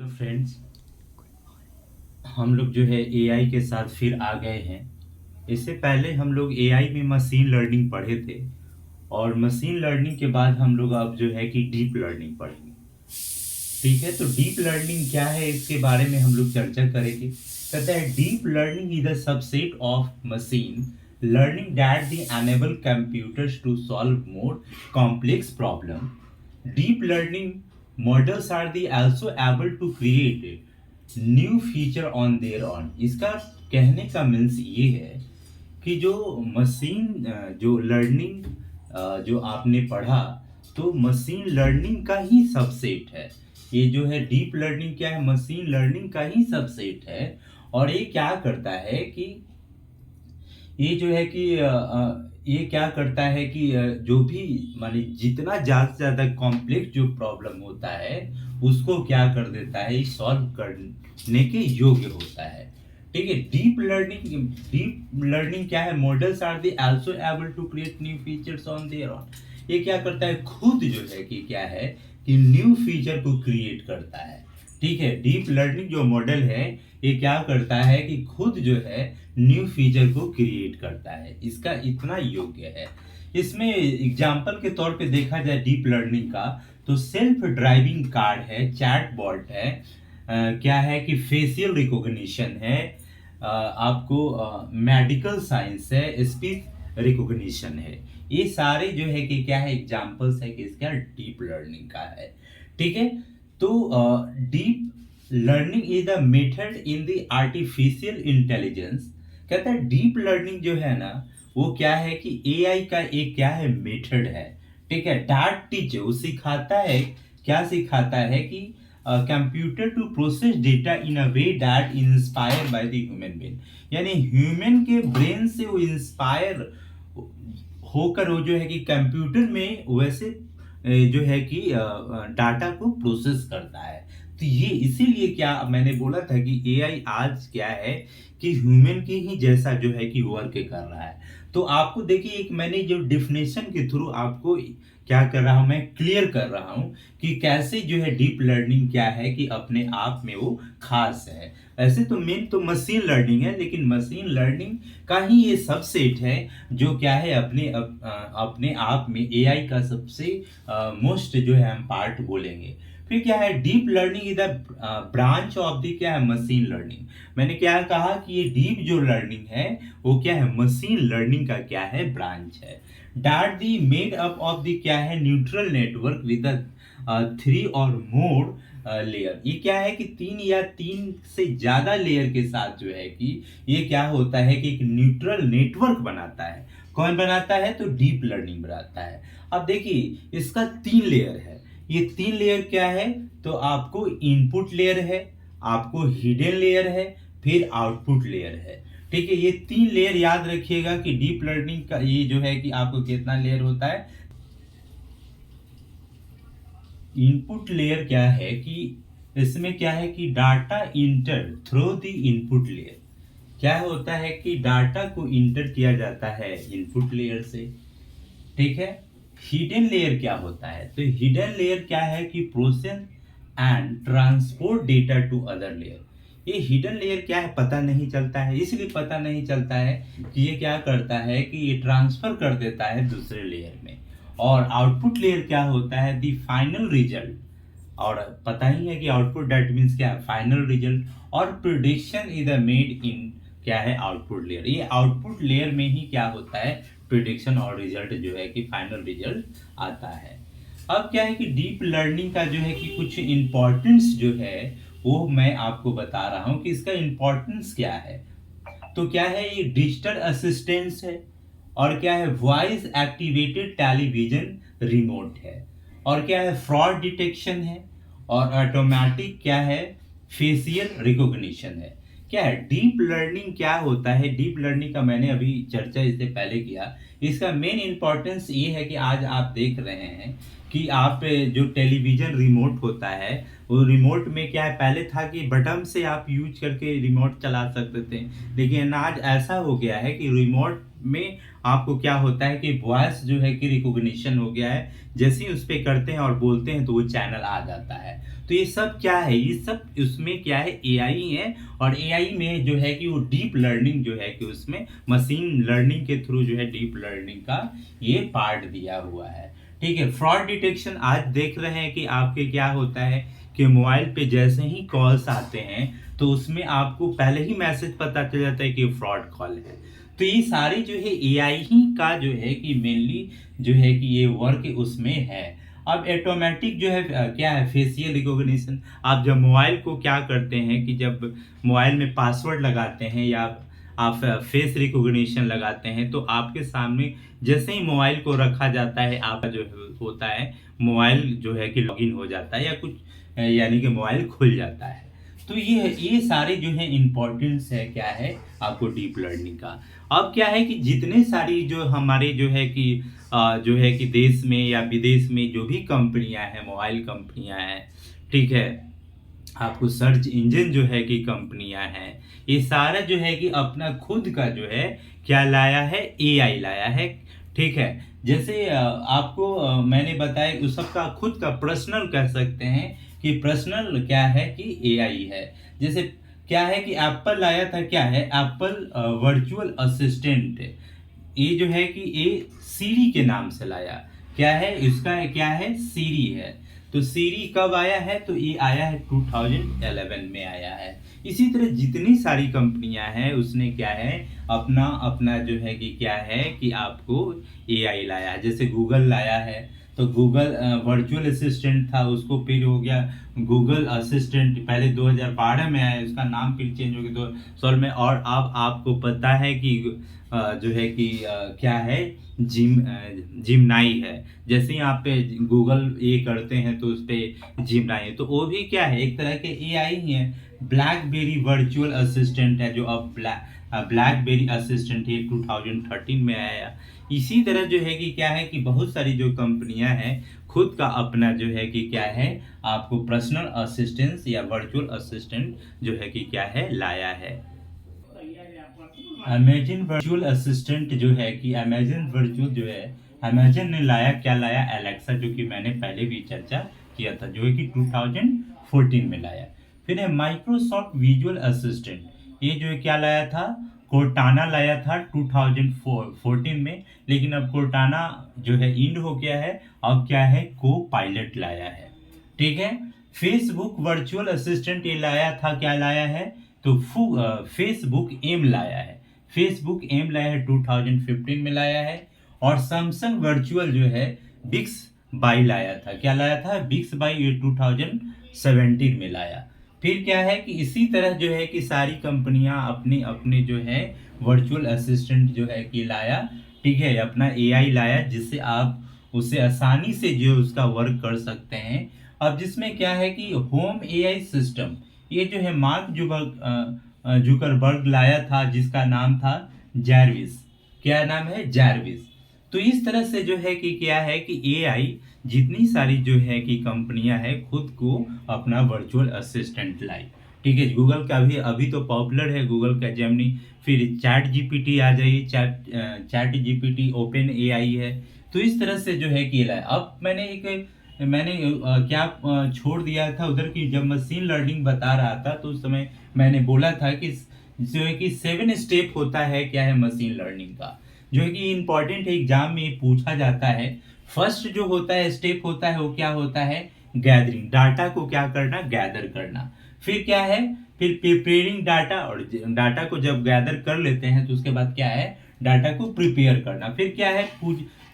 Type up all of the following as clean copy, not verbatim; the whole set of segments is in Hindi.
तो फ्रेंड्स, हम लोग जो है एआई के साथ फिर आ गए हैं। इससे पहले हम लोग एआई में मशीन लर्निंग पढ़े थे और मशीन लर्निंग के बाद हम लोग अब जो है कि डीप लर्निंग पढ़ेंगे। ठीक है, तो डीप लर्निंग क्या है इसके बारे में हम लोग चर्चा करेंगे। कहता है deep learning is a subset of machine learning that the enable computers to solve more complex problem. Deep learning models are the also able to create new feature on their own. इसका कहने का मीन्स ये है कि जो मशीन जो लर्निंग जो आपने पढ़ा, तो मशीन लर्निंग का ही सबसेट है। ये जो है डीप लर्निंग क्या है, मशीन लर्निंग का ही सबसेट है। और ये क्या करता है कि ये जो है कि ये क्या करता है कि जो भी माने जितना ज़्यादा से ज़्यादा कॉम्प्लेक्स जो प्रॉब्लम होता है उसको क्या कर देता है, सॉल्व करने के योग्य होता है। ठीक है, डीप लर्निंग क्या है, models are the also able to create new features on their own. ये क्या करता है, खुद जो है कि क्या है कि न्यू फीचर को क्रिएट करता है। ठीक है, डीप लर्निंग जो मॉडल है ये क्या करता है कि खुद जो है न्यू फीचर को क्रिएट करता है, इसका इतना योग्य है। इसमें एग्जाम्पल के तौर पे देखा जाए डीप लर्निंग का, तो सेल्फ ड्राइविंग कार है, चैट बॉट है, क्या है कि फेशियल रिकॉग्निशन है, आपको मेडिकल साइंस है, स्पीच रिकॉग्निशन है। ये सारे जो है कि क्या है एग्जाम्पल्स है कि इसका डीप लर्निंग का है। ठीक है, तो deep learning is the method in the artificial intelligence. कहता है डीप लर्निंग जो है ना, वो क्या है कि एआई का एक क्या है मेथड है। ठीक है, डार्ट टीच वो सिखाता है, क्या सिखाता है कि computer to process data in a way that inspire by the human brain. यानी ह्यूमन के ब्रेन से वो इंस्पायर होकर वो जो है कि कंप्यूटर में वैसे जो है कि डाटा को प्रोसेस करता है। तो ये इसीलिए क्या मैंने बोला था कि एआई आज क्या है कि ह्यूमन के ही जैसा जो है कि वर्क कर रहा है। तो आपको देखिए, एक मैंने जो डिफिनेशन के थ्रू आपको क्या कर रहा हूं, मैं क्लियर कर रहा हूं कि कैसे जो है डीप लर्निंग क्या है कि अपने आप में वो खास है। ऐसे तो मेन तो मशीन लर्निंग है, लेकिन मशीन लर्निंग का ही ये सबसेट है जो क्या है अपने आप में एआई का सबसे मोस्ट जो है हम पार्ट बोलेंगे। फिर क्या है, deep learning is the branch of the क्या है मशीन लर्निंग। मैंने क्या कहा कि ये डीप जो लर्निंग है वो क्या है मशीन लर्निंग का क्या है ब्रांच है। Dot the made up of the क्या है न्यूट्रल नेटवर्क विद थ्री और मोर लेयर। ये क्या है कि तीन या तीन से ज्यादा लेयर के साथ जो है कि ये क्या होता है कि एक न्यूट्रल नेटवर्क बनाता है। कौन बनाता है, तो डीप लर्निंग बनाता है। अब देखिए इसका तीन लेयर है। ये तीन लेयर क्या है, तो आपको इनपुट लेयर है, आपको हिडन लेयर है, फिर आउटपुट लेयर है। ठीक है, ये तीन लेयर याद रखिएगा कि डीप लर्निंग का ये जो है कि आपको कितना लेयर होता है। इनपुट लेयर क्या है कि इसमें क्या है कि data inter through the input layer. क्या होता है कि डाटा को इंटर किया जाता है इनपुट लेयर से। ठीक है, हिडन लेयर क्या होता है, तो हिडन लेयर क्या है कि process and transport data to other layer. ये हिडन लेयर क्या है पता नहीं चलता है, इसलिए पता नहीं चलता है कि ये क्या करता है कि ये ट्रांसफर कर देता है दूसरे लेयर में। और आउटपुट लेयर क्या होता है, द फाइनल रिजल्ट। और पता ही है कि आउटपुट दैट मीन्स क्या है फाइनल रिजल्ट। और प्रिडिक्शन इज मेड इन क्या है आउटपुट लेयर। ये आउटपुट लेयर में ही क्या होता है प्रिडिक्शन और रिजल्ट जो है कि फाइनल रिजल्ट आता है। अब क्या है कि डीप लर्निंग का जो है कि कुछ इम्पोर्टेंस जो है वो मैं आपको बता रहा हूँ कि इसका इम्पोर्टेंस क्या है। तो क्या है, ये डिजिटल असिस्टेंस है, और क्या है वॉइस एक्टिवेटेड टेलीविजन रिमोट है, और क्या है फ्रॉड डिटेक्शन है, और ऑटोमेटिक क्या है फेशियल रिकॉग्निशन है। क्या है डीप लर्निंग क्या होता है, डीप लर्निंग का मैंने अभी चर्चा इससे पहले किया। इसका मेन इंपॉर्टेंस ये है कि आज आप देख रहे हैं कि आप जो टेलीविजन रिमोट होता है, वो रिमोट में क्या है पहले था कि बटन से आप यूज करके रिमोट चला सकते थे, लेकिन आज ऐसा हो गया है कि रिमोट में आपको क्या होता है कि वॉइस जो है कि रिकॉग्निशन हो गया है। जैसे ही उस पर करते हैं और बोलते हैं तो वो चैनल आ जाता है। तो तो ये सब क्या है, ये सब उसमें क्या है, एआई है। और एआई में जो है कि वो डीप लर्निंग जो है कि उसमें मशीन लर्निंग के थ्रू जो है डीप लर्निंग का ये पार्ट दिया हुआ है। ठीक है, फ्रॉड डिटेक्शन आज देख रहे हैं कि आपके क्या होता है कि मोबाइल पे जैसे ही कॉल्स आते हैं तो उसमें आपको पहले ही मैसेज पता चल जाता है कि फ्रॉड कॉल है। तो ये सारी जो है एआई ही का जो है कि मेनली जो है कि ये वर्क उसमें है। अब ऑटोमेटिक जो है क्या है, फेशियल रिकॉग्निशन। आप जब मोबाइल को क्या करते हैं कि जब मोबाइल में पासवर्ड लगाते हैं या आप फेस रिकॉग्निशन लगाते हैं तो आपके सामने जैसे ही मोबाइल को रखा जाता है आपका जो होता है मोबाइल जो है कि लॉगिन हो जाता है या कुछ यानी कि मोबाइल खुल जाता है। तो ये सारे जो है इम्पोर्टेंस है क्या है आपको डीप लर्निंग का। अब क्या है कि जितने सारी जो हमारे जो है कि जो है कि देश में या विदेश में जो भी कंपनियां हैं, मोबाइल कंपनियां हैं, ठीक है, आपको सर्च इंजन जो है कि कंपनियां हैं, ये सारा जो है कि अपना खुद का जो है क्या लाया है, एआई लाया है। ठीक है, जैसे आपको मैंने बताया उस सबका खुद का पर्सनल कह सकते हैं कि पर्सनल क्या है कि एआई है। जैसे क्या है कि एप्पल लाया था, क्या है एप्पल वर्चुअल असिस्टेंट। ये जो है कि ये सीरी के नाम से लाया, क्या है इसका, क्या है सीरी है। तो सीरी कब आया है, तो ये आया है 2011 में आया है। इसी तरह जितनी सारी कंपनियां हैं उसने क्या है अपना अपना जो है कि क्या है कि आपको एआई लाया है। जैसे गूगल लाया है तो गूगल वर्चुअल असिस्टेंट था, उसको फिर हो गया गूगल असिस्टेंट, पहले 2012 में आया, उसका नाम फिर चेंज हो गया 2016 में। और अब आपको पता है कि जो है कि क्या है जिमनाई है। जैसे ही आप पे गूगल ये करते हैं तो उस पे जिमनाई है, तो वो भी क्या है एक तरह के एआई ही है। ब्लैकबेरी वर्चुअल असिस्टेंट है जो अब ब्लैकबेरी असिस्टेंट ये 2013 में आया। इसी तरह जो है कि क्या है कि बहुत सारी जो कंपनियां हैं खुद का अपना जो है कि क्या है आपको पर्सनल असिस्टेंस या वर्चुअल असिस्टेंट जो है कि क्या है लाया है। अमेजन वर्चुअल असिस्टेंट जो है कि अमेजन वर्चुअल जो है अमेजन ने लाया, क्या लाया, एलेक्सा, जो कि मैंने पहले भी चर्चा किया था, जो है कि 2014 में लाया। फिर है माइक्रोसॉफ्ट विजुअल असिस्टेंट, ये जो है क्या लाया था, कोर्टाना लाया था 2014 में, लेकिन अब कोर्टाना जो है इंड हो गया है, अब क्या है को पायलट लाया है। ठीक है, फेसबुक वर्चुअल असिस्टेंट ये लाया था, क्या लाया है, तो फेसबुक एम लाया है। फेसबुक एम लाया है 2015 में लाया है। और सैमसंग वर्चुअल जो है बिक्स बाई लाया था, क्या लाया था, बिक्स बाई, ये 2017 में लाया। फिर क्या है कि इसी तरह जो है कि सारी कंपनियां अपने अपने जो है वर्चुअल असिस्टेंट जो है कि लाया। ठीक है, अपना एआई लाया जिससे आप उसे आसानी से जो उसका वर्क कर सकते हैं। अब जिसमें क्या है कि होम एआई सिस्टम, ये जो है मार्क जुकरबर्ग लाया था, जिसका नाम था जैरविस। क्या नाम है, जैरविस। तो इस तरह से जो है कि क्या है कि एआई जितनी सारी जो है कि कंपनियां हैं खुद को अपना वर्चुअल असिस्टेंट लाई। ठीक है, गूगल का भी अभी तो पॉपुलर है गूगल का जेमिनी, फिर चैट जीपीटी आ जाइए, चैट जीपीटी ओपन एआई है। तो इस तरह से जो है कि ये लाया। अब मैंने क्या छोड़ दिया था उधर की, जब मशीन लर्निंग बता रहा था तो उस समय मैंने बोला था कि जो है कि 7 स्टेप होता है, क्या है मशीन लर्निंग का, जो है कि इम्पोर्टेंट है, एग्जाम में पूछा जाता है। फर्स्ट जो होता है स्टेप होता है वो क्या होता है, गैदरिंग, डाटा को क्या करना, गैदर करना। फिर क्या है, फिर प्रिपेयरिंग डाटा, और डाटा को जब गैदर कर लेते हैं तो उसके बाद क्या है, डाटा को प्रिपेयर करना। फिर क्या है,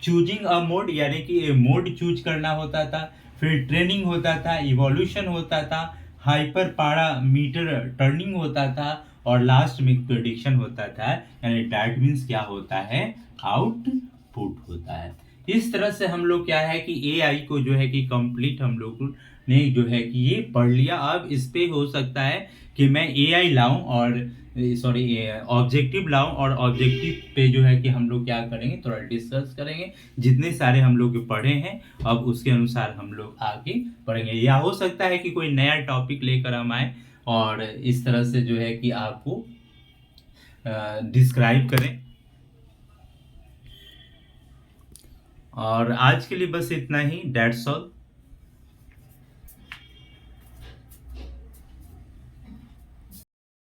चूजिंग अ मोड, यानी कि मोड चूज करना होता था। फिर ट्रेनिंग होता था, इवोल्यूशन होता था, हाइपर पैरामीटर टर्निंग होता था, और लास्ट में प्रेडिक्शन होता था, यानी दैट मीन्स क्या होता है, आउटपुट होता है। इस तरह से हम लोग क्या है कि एआई को जो है कि कंप्लीट हम लोग ने जो है कि ये पढ़ लिया। अब इस पे हो सकता है कि मैं एआई लाऊं और सॉरी ऑब्जेक्टिव लाऊं, और ऑब्जेक्टिव पे जो है कि हम लोग क्या करेंगे, थोड़ा डिस्कस करेंगे, जितने सारे हम लोग पढ़े हैं अब उसके अनुसार हम लोग आगे पढ़ेंगे। या हो सकता है कि कोई नया टॉपिक लेकर हम आए और इस तरह से जो है कि आपको डिस्क्राइब करें। और आज के लिए बस इतना ही, डेट्स ऑल।